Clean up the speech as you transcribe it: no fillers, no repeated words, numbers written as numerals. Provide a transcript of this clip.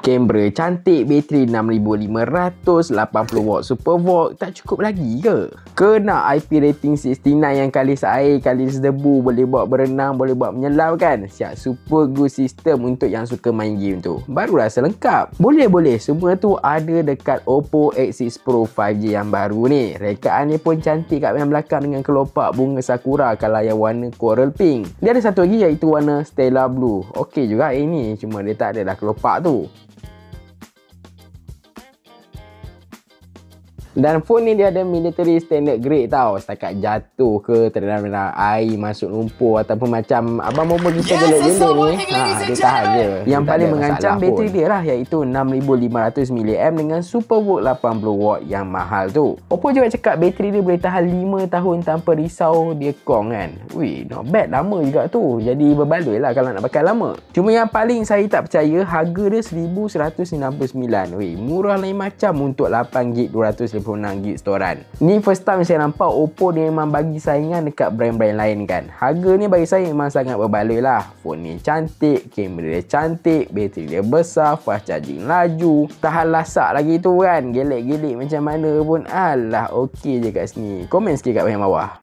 Kamera cantik, bateri 6580 watt super volt. Tak cukup lagi ke? Kena IP rating 69 yang kali air, kali debu, boleh buat berenang, boleh buat menyelam kan? Siap super good system untuk yang suka main game tu. Baru rasa lengkap. Boleh, semua tu ada dekat Oppo X6 Pro 5G yang baru ni. Rekaan ni pun cantik kat bahagian belakang dengan kelopak bunga sakura kalau yang warna coral pink. Dia ada satu lagi iaitu warna Stella Blue. Okey juga ini, cuma dia tak ada dah kelopak tu. Dan phone ni dia ada military standard grade tau. Setakat jatuh ke, terdalam air, masuk lumpur ataupun macam abang Momo kita gelak-gelak ni, dia tahan je. Yang paling mengancam bateri dia lah, iaitu 6500 mAh dengan super volt 80 watt yang mahal tu. Oppo juga cakap bateri dia boleh tahan 5 tahun tanpa risau dia kong kan. Wih, not bad, lama juga tu. Jadi berbaloi lah kalau nak pakai lama. Cuma yang paling saya tak percaya, harga dia 1199. Wih, murah lain macam untuk 8GB 256GB storan. Ni first time saya nampak Oppo dia memang bagi saingan dekat brand-brand lain kan. Harga ni bagi saya memang sangat berbaloi lah. Phone ni cantik, kamera dia cantik, bateri dia besar, fast charging laju, tahan lasak lagi tu kan. Gelek-gelek macam mana pun alah okey je kat sini. Komen sikit kat bahagian bawah.